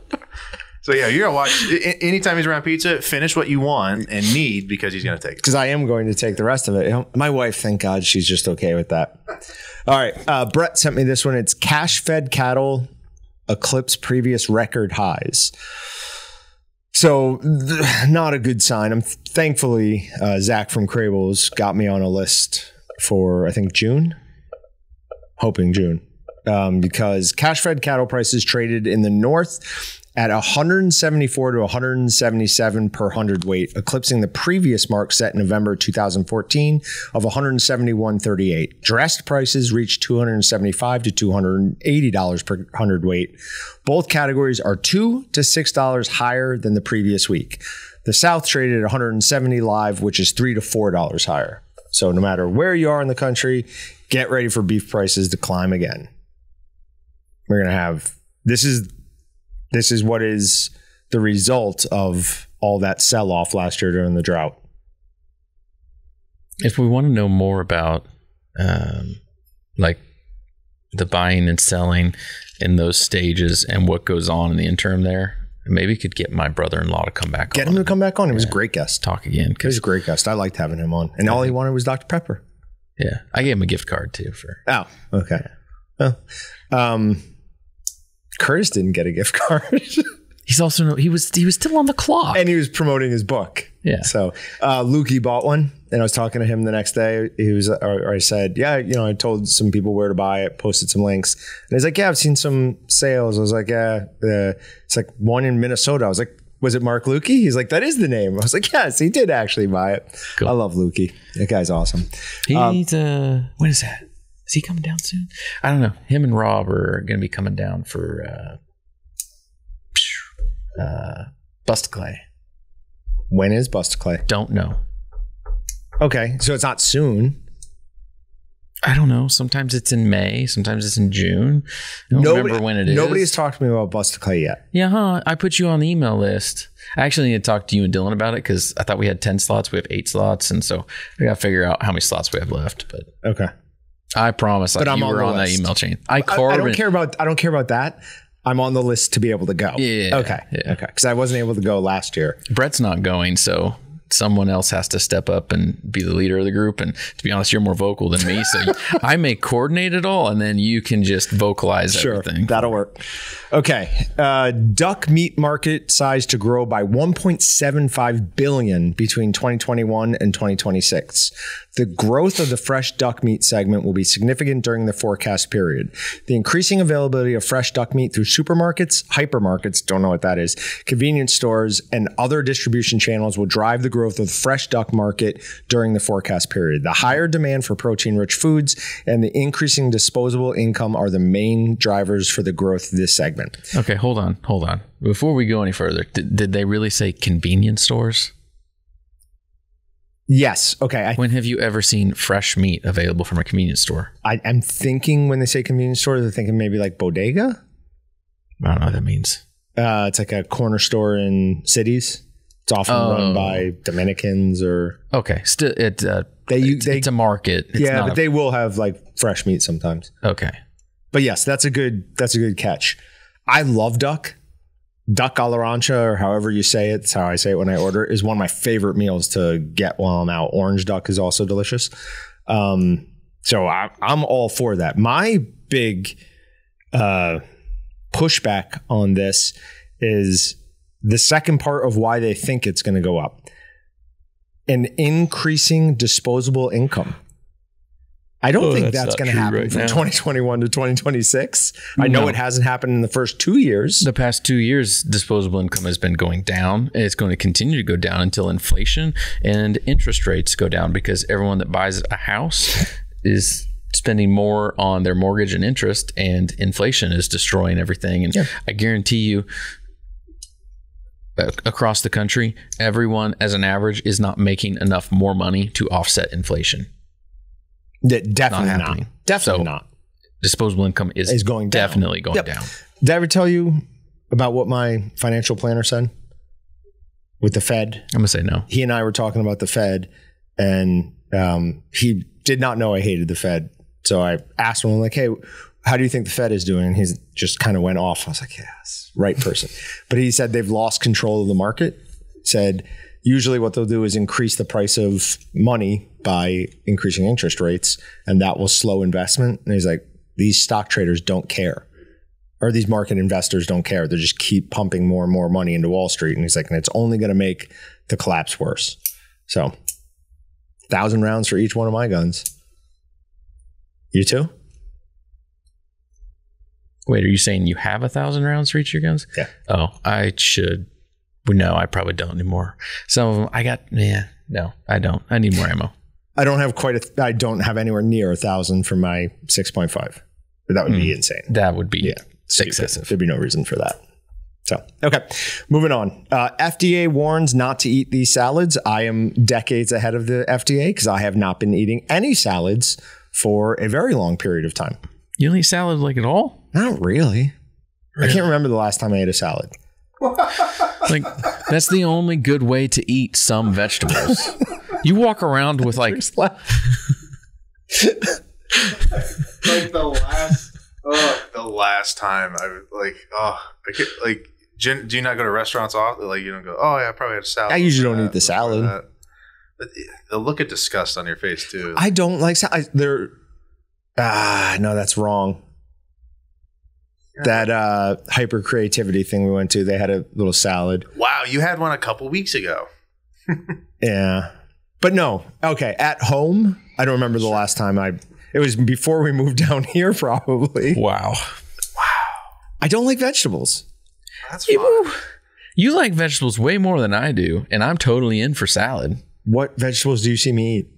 so yeah, you're gonna watch. Anytime he's around pizza, finish what you want and need, because he's gonna take it. Because I am going to take the rest of it. My wife, thank God, she's just okay with that. All right, Brett sent me this one. It's cash-fed cattle eclipse previous record highs. So not a good sign. Thankfully, Zach from Crable's got me on a list for, I think, June. Hoping June. Because cash-fed cattle prices traded in the north at 174 to 177 per hundredweight, eclipsing the previous mark set in November 2014 of 171.38. Dressed prices reached $275 to $280 per hundredweight. Both categories are $2 to $6 higher than the previous week. The South traded at 170 live, which is $3 to $4 higher. So no matter where you are in the country, get ready for beef prices to climb again. We're going to have, this is what is the result of all that sell-off last year during the drought. If we want to know more about like the buying and selling in those stages and what goes on in the interim there, maybe could get my brother-in-law to come back on. Get him to come back on. He was a great guest. Talk again. He was a great guest. I liked having him on. And all he wanted was Dr. Pepper. Yeah. I gave him a gift card too for. Oh, okay. Well, Curtis didn't get a gift card. He's also he was still on the clock. And he was promoting his book. Yeah. So Lukey bought one, and I was talking to him the next day. I said, yeah, I told some people where to buy it, posted some links. And he's like, yeah, I've seen some sales. I was like, yeah, it's like one in Minnesota. I was like, was it Mark Lukey? He's like, that is the name. I was like, yes, he did actually buy it. Cool. I love Lukey. That guy's awesome. He's when is that? Is he coming down soon? I don't know. Him and Rob are going to be coming down for Bust Clay. When is Bust Clay? Don't know. Okay, so it's not soon. I don't know. Sometimes it's in May. Sometimes it's in June. I don't remember when it is. Nobody has talked to me about Bust Clay yet. Yeah, I put you on the email list. I actually need to talk to you and Dylan about it because I thought we had 10 slots. We have 8 slots. And so we got to figure out how many slots we have left. But okay. I promise you were on that email chain. I don't care about that. I'm on the list to be able to go. Yeah. Okay. Yeah. Okay. Because I wasn't able to go last year. Brett's not going, so someone else has to step up and be the leader of the group. And to be honest, you're more vocal than me, so I may coordinate it all, and then you can just vocalize everything. That'll work. Okay. Duck meat market size to grow by $1.75 billion between 2021 and 2026. The growth of the fresh duck meat segment will be significant during the forecast period. The increasing availability of fresh duck meat through supermarkets, hypermarkets, don't know what that is, convenience stores, and other distribution channels will drive the growth of the fresh duck market during the forecast period. The higher demand for protein-rich foods and the increasing disposable income are the main drivers for the growth of this segment. Okay, hold on. Before we go any further, did they really say convenience stores? Yes. Okay. When have you ever seen fresh meat available from a convenience store? I'm thinking when they say convenience store, they're thinking maybe like bodega. I don't know what that means. It's like a corner store in cities. It's often run by Dominicans or. Okay. Still, it's a market. But they will have like fresh meat sometimes. Okay. But yes, that's a good catch. I love duck. Duck a la rancha, or however you say it, it's how I say it when I order, is one of my favorite meals to get while I'm out. Orange duck is also delicious. So I'm all for that. My big pushback on this is the second part of why they think it's going to go up. An increasing disposable income. I don't think that's going to happen from 2021 to 2026. I know it hasn't happened in the first 2 years. The past 2 years, disposable income has been going down. It's going to continue to go down until inflation and interest rates go down, because everyone that buys a house is spending more on their mortgage and interest, and inflation is destroying everything. And I guarantee you, across the country, everyone as an average is not making enough more money to offset inflation. Definitely not. Definitely not. Disposable income is going down. Definitely going down. Did I ever tell you about what my financial planner said with the Fed? I'm going to say no. He and I were talking about the Fed, and he did not know I hated the Fed. So I asked him, like, hey, how do you think the Fed is doing? And he just kind of went off. I was like, yes, right person. But he said they've lost control of the market. Said usually what they'll do is increase the price of money by increasing interest rates, and that will slow investment. And he's like, these stock traders don't care, or these market investors don't care. They just keep pumping more and more money into Wall Street. And he's like, and it's only going to make the collapse worse. So 1,000 rounds for each one of my guns. You too? Wait, are you saying you have 1,000 rounds for each of your guns? Yeah. Oh, I should. No, I probably don't anymore. Some of them I got. Yeah, no, I don't. I need more ammo. I don't have anywhere near 1,000 for my 6.5. But that would be insane. That would be excessive. There'd be no reason for that. So, okay, moving on. FDA warns not to eat these salads. I am decades ahead of the FDA because I have not been eating any salads for a very long period of time. You don't eat salad like at all? Not really. I can't remember the last time I ate a salad. Like, that's the only good way to eat some vegetables. You walk around with like like the last time I do you not go to restaurants often? Like, you don't go, oh yeah, I probably had a salad. I usually don't eat the salad. The look of disgust on your face too. I don't like salad. No, that's wrong. That hyper creativity thing we went to, they had a little salad. Wow, you had one a couple weeks ago. Yeah. But no. Okay. At home, I don't remember the last time it was before we moved down here, probably. Wow. I don't like vegetables. That's fine. You like vegetables way more than I do, and I'm totally in for salad. What vegetables do you see me eat?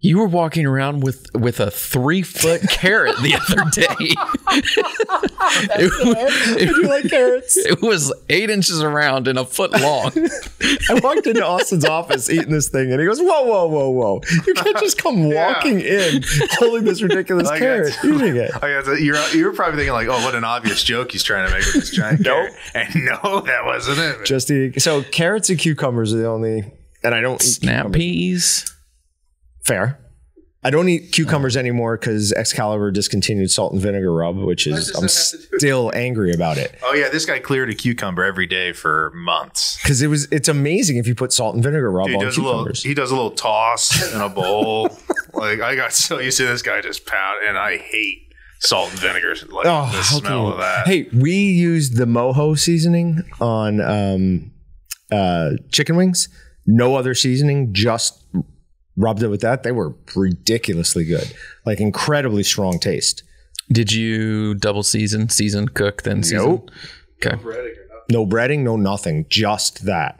You were walking around with a 3-foot carrot the other day. Do you like carrots? It was 8 inches around and a foot long. I walked into Austin's office eating this thing, and he goes, whoa. You can't just come walking in holding this ridiculous carrot, eating it. You were probably thinking like, oh, what an obvious joke he's trying to make with this giant carrot. And no, that wasn't it. Just eating. So carrots and cucumbers are the only, and I don't eat snap peas. Fair. I don't eat cucumbers anymore because Excalibur discontinued salt and vinegar rub, which is I'm still angry about it. Oh yeah, this guy cleared a cucumber every day for months. Because it's amazing if you put salt and vinegar rub on cucumbers. He does a little toss in a bowl. Like I got so used to this guy just pound, and I hate salt and vinegar. Like the smell of that. Hey, we used the mojo seasoning on chicken wings. No other seasoning, just rubbed it with that. They were ridiculously good, like incredibly strong taste. Did you double season, cook, then season? Nope. Okay. No breading, no nothing, just that.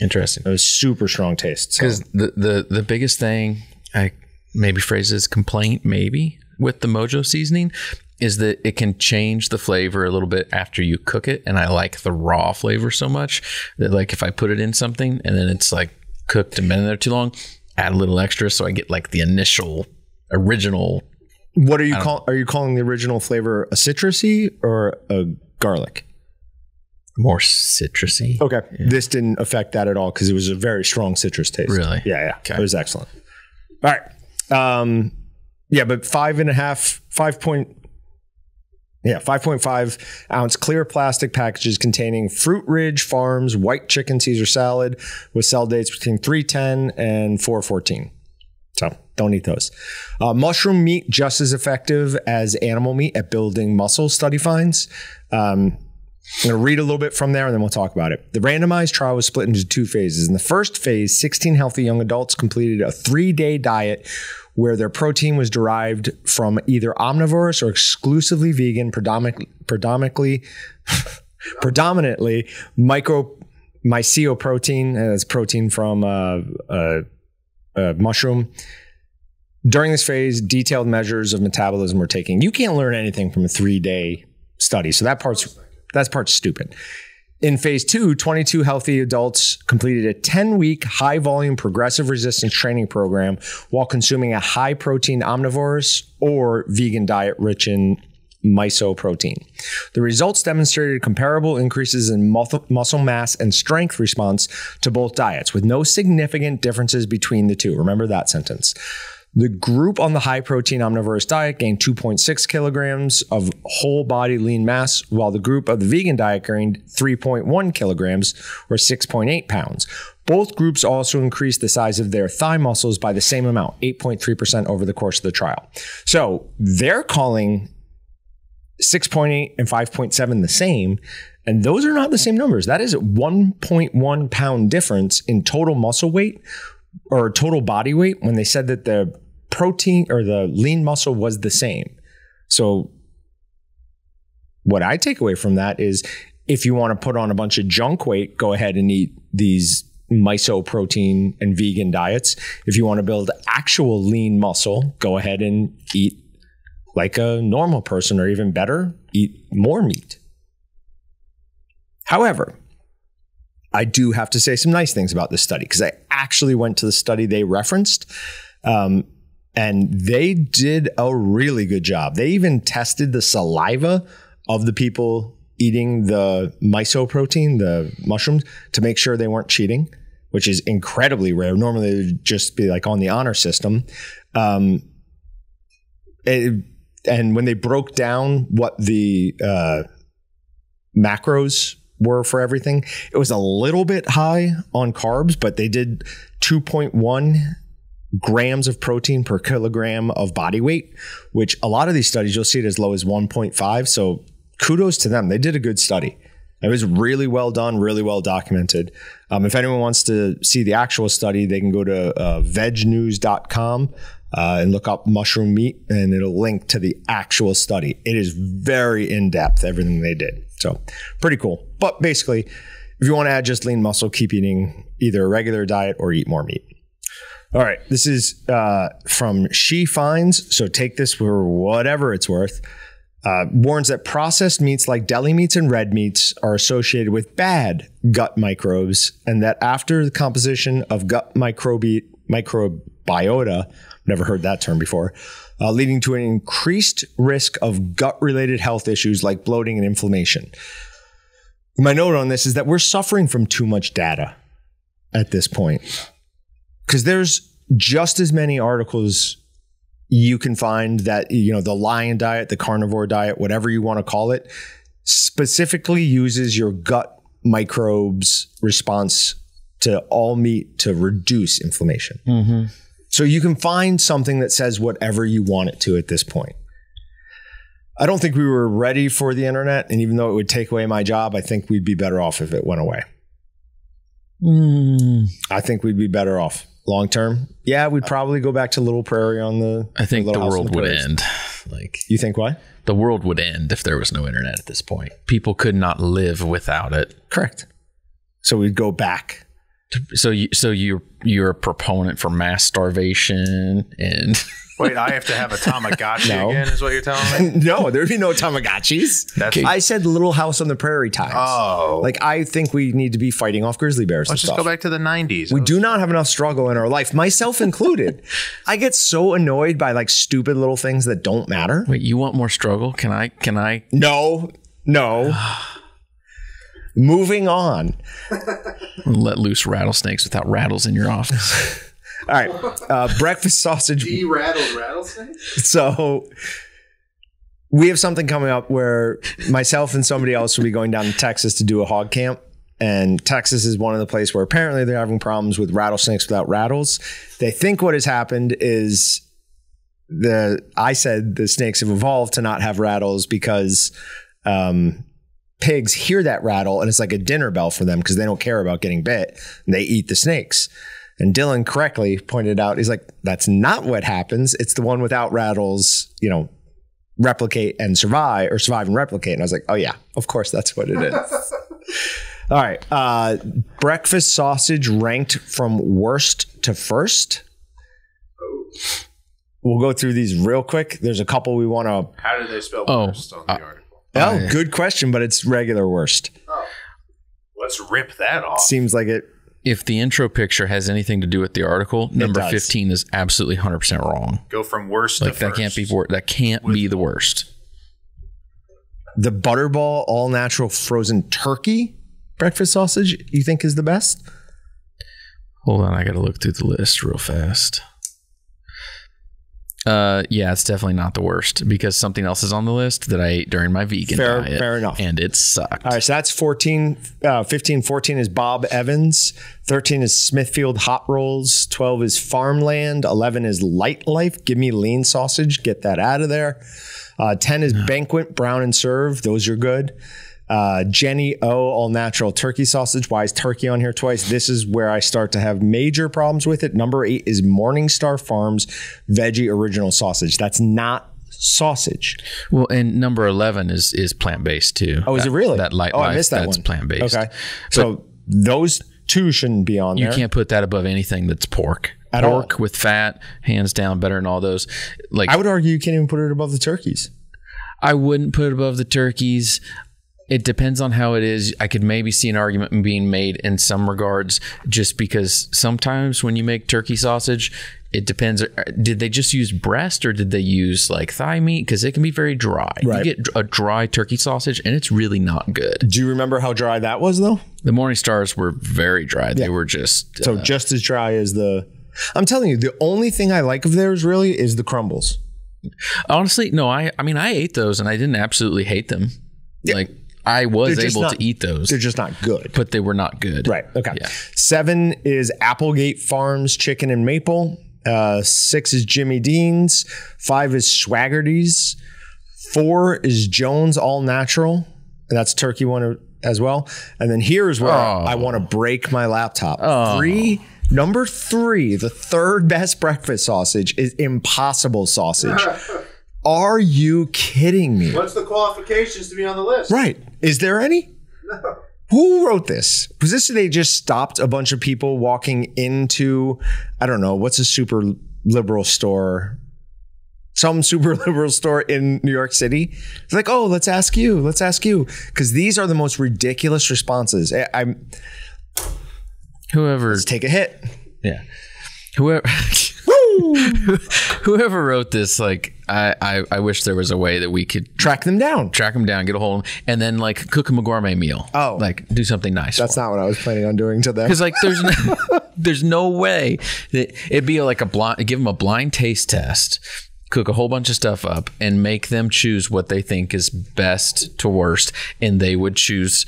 Interesting. It was super strong taste. Because the biggest thing, I maybe phrase as complaint, maybe with the Mojo seasoning, is that it can change the flavor a little bit after you cook it. And I like the raw flavor so much that like if I put it in something and then it's like cooked and been in there too long, add a little extra so I get like the original. What are you calling the original flavor a citrusy or a garlic? More citrusy. Okay. Yeah. This didn't affect that at all because it was a very strong citrus taste. Really? Yeah. Okay. It was excellent. All right. But 5.5 ounce clear plastic packages containing Fruit Ridge Farms white chicken Caesar salad with sell dates between 3/10 and 4/14. So don't eat those. Mushroom meat just as effective as animal meat at building muscle, study finds. I'm going to read a little bit from there and then we'll talk about it. The randomized trial was split into 2 phases. In the first phase, 16 healthy young adults completed a 3-day diet where their protein was derived from either omnivorous or exclusively vegan, predominantly mycoprotein, that's protein from a mushroom. During this phase, detailed measures of metabolism were taken. You can't learn anything from a 3-day study, so that part's stupid. In phase 2, 22 healthy adults completed a 10-week high-volume progressive resistance training program while consuming a high-protein omnivorous or vegan diet rich in mycoprotein. The results demonstrated comparable increases in muscle mass and strength response to both diets, with no significant differences between the two. Remember that sentence. The group on the high-protein omnivorous diet gained 2.6 kilograms of whole-body lean mass, while the group of the vegan diet gained 3.1 kilograms, or 6.8 pounds. Both groups also increased the size of their thigh muscles by the same amount, 8.3% over the course of the trial. So they're calling 6.8 and 5.7 the same, and those are not the same numbers. That is a 1.1 pound difference in total muscle weight or total body weight when they said that the protein or the lean muscle was the same. So what I take away from that is if you want to put on a bunch of junk weight, go ahead and eat these mycoprotein and vegan diets. If you want to build actual lean muscle, go ahead and eat like a normal person, or even better, eat more meat. However, I do have to say some nice things about this study because I actually went to the study they referenced, and they did a really good job. They even tested the saliva of the people eating the mysoprotein, the mushrooms, to make sure they weren't cheating, which is incredibly rare. Normally, it would just be like on the honor system. And when they broke down what the macros were for everything, it was a little bit high on carbs, but they did 2.1 grams of protein per kilogram of body weight, which a lot of these studies, you'll see it as low as 1.5. So kudos to them. They did a good study. It was really well done, really well documented. If anyone wants to see the actual study, they can go to vegnews.com and look up mushroom meat, and it'll link to the actual study. It is very in-depth, everything they did. So pretty cool. But basically, if you want to add just lean muscle, keep eating either a regular diet or eat more meat. All right. This is from She Finds. So take this for whatever it's worth. Warns that processed meats like deli meats and red meats are associated with bad gut microbes, and that after the composition of gut microbiota, never heard that term before, leading to an increased risk of gut-related health issues like bloating and inflammation. My note on this is that we're suffering from too much data at this point, because there's just as many articles you can find that, the lion diet, the carnivore diet, whatever you want to call it, specifically uses your gut microbes response to all meat to reduce inflammation. Mm-hmm. So you can find something that says whatever you want it to at this point. I don't think we were ready for the internet. And even though it would take away my job, I think we'd be better off if it went away. I think we'd be better off long term. Yeah, we'd probably go back to Little Prairie on the. I think the world would end. You think what? The world would end if there was no internet at this point. People could not live without it. Correct. So we'd go back. So you're a proponent for mass starvation and wait, I have to have a Tamagotchi again, is what you're telling me? No, there'd be no Tamagotchis. I said Little House on the Prairie times. Oh. I think we need to be fighting off grizzly bears. Let's just go back to the 90s. We do not have enough struggle in our life, myself included. I get so annoyed by stupid little things that don't matter. Wait, you want more struggle? Can I? No. Moving on. Let loose rattlesnakes without rattles in your office. All right. Breakfast sausage. De-rattled rattlesnakes? So we have something coming up where myself and somebody else will be going down to Texas to do a hog camp. And Texas is one of the places where apparently they're having problems with rattlesnakes without rattles. They think what has happened is I said the snakes have evolved to not have rattles because pigs hear that rattle and it's like a dinner bell for them because they don't care about getting bit and they eat the snakes. And Dylan correctly pointed out, he's like, that's not what happens. It's the one without rattles, replicate and survive, or survive and replicate. And I was like, oh yeah, of course that's what it is. All right. Breakfast sausage ranked from worst to first. We'll go through these real quick. There's a couple we want to. How do they spell worst on the article? Oh, good question, but it's regular worst. Oh. Let's rip that off. Seems like it. If the intro picture has anything to do with the article, number 15 is absolutely 100% wrong. Go from worst to first. That can't be the worst. The Butterball all natural frozen turkey breakfast sausage, you think is the best? Hold on, I got to look through the list real fast. Yeah, it's definitely not the worst because something else is on the list that I ate during my vegan diet. Fair enough. And it sucked. All right, so that's 14. 15, 14 is Bob Evans. 13 is Smithfield Hot Rolls. 12 is Farmland. 11 is Light Life. Give me lean sausage. Get that out of there. 10 is Banquet Brown and Serve. Those are good. Jenny O all natural turkey sausage. Why is turkey on here twice? This is where I start to have major problems with it. Number 8 is Morningstar Farms veggie original sausage. That's not sausage. Well, and number 11 is plant-based too. Oh, is it really? That Light Life, I missed that one. Plant-based. Okay. So those two shouldn't be on there. You can't put that above anything that's pork. Pork with fat, hands down, better than all those. I would argue you can't even put it above the turkeys. I wouldn't put it above the turkeys. It depends on how it is. I could maybe see an argument being made in some regards, just because sometimes when you make turkey sausage, it depends. Did they just use breast or did they use like thigh meat? Because it can be very dry. Right. You get a dry turkey sausage and it's really not good. Do you remember how dry that was, though? The Morning Stars were very dry. They were just... So just as dry as the... I'm telling you, the only thing I like of theirs really is the crumbles. Honestly, no, I mean, I ate those and I didn't absolutely hate them. Yeah. Like, I was able to eat those. They're just not good. But they were not good. Right. Okay. Yeah. 7 is Applegate Farms Chicken and Maple. 6 is Jimmy Dean's. 5 is Swaggerty's. 4 is Jones All Natural. And that's turkey one as well. And then here's where I want to break my laptop. Number 3, the third best breakfast sausage is Impossible Sausage. Are you kidding me? What's the qualifications to be on the list? Right. Is there any? No. Who wrote this? Was this they just stopped a bunch of people walking into, I don't know, what's a super liberal store? Some super liberal store in New York City. It's like, oh, let's ask you. Because these are the most ridiculous responses. Let's take a hit. Yeah. Whoever wrote this, like, I wish there was a way that we could track them down, get a hold of them, and then like cook them a gourmet meal. Oh, like do something nice. That's not what I was planning on doing to them. Because like there's no way that it'd be like give them a blind taste test, cook a whole bunch of stuff up, and make them choose what they think is best to worst, and they would choose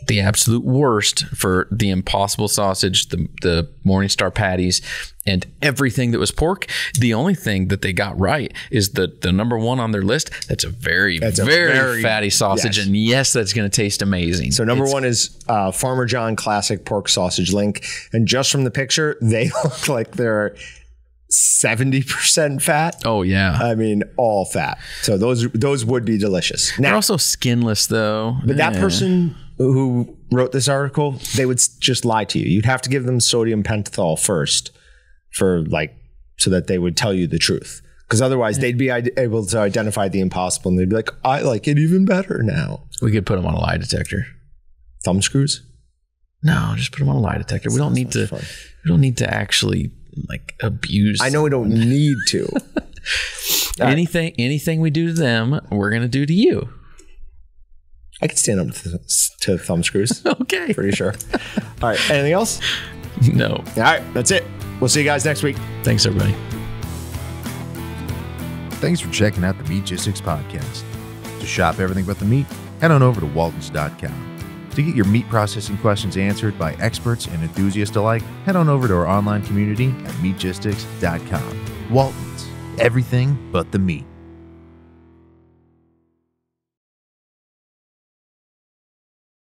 the absolute worst for the Impossible Sausage, the Morningstar patties, and everything that was pork. The only thing that they got right is the number 1 on their list. That's a very fatty sausage, and yes, that's going to taste amazing. So number 1 is Farmer John Classic Pork Sausage Link, and just from the picture, they look like they're 70% fat. Oh yeah, I mean all fat. So those would be delicious. They're also skinless though. But that person who wrote this article, they would just lie to you. You'd have to give them sodium pentothal first so that they would tell you the truth. Because otherwise they'd be able to identify the impossible and they'd be like, I like it even better now. We could put them on a lie detector. Thumb screws? No, just put them on a lie detector. We don't need to actually like abuse. I know we don't need to. Anything we do to them, we're going to do to you. I could stand up to thumb screws. Okay. Pretty sure. All right. Anything else? No. All right. That's it. We'll see you guys next week. Thanks, everybody. Thanks for checking out the Meatgistics podcast. To shop everything but the meat, head on over to waltons.com. To get your meat processing questions answered by experts and enthusiasts alike, head on over to our online community at meatgistics.com. Waltons. Everything but the meat.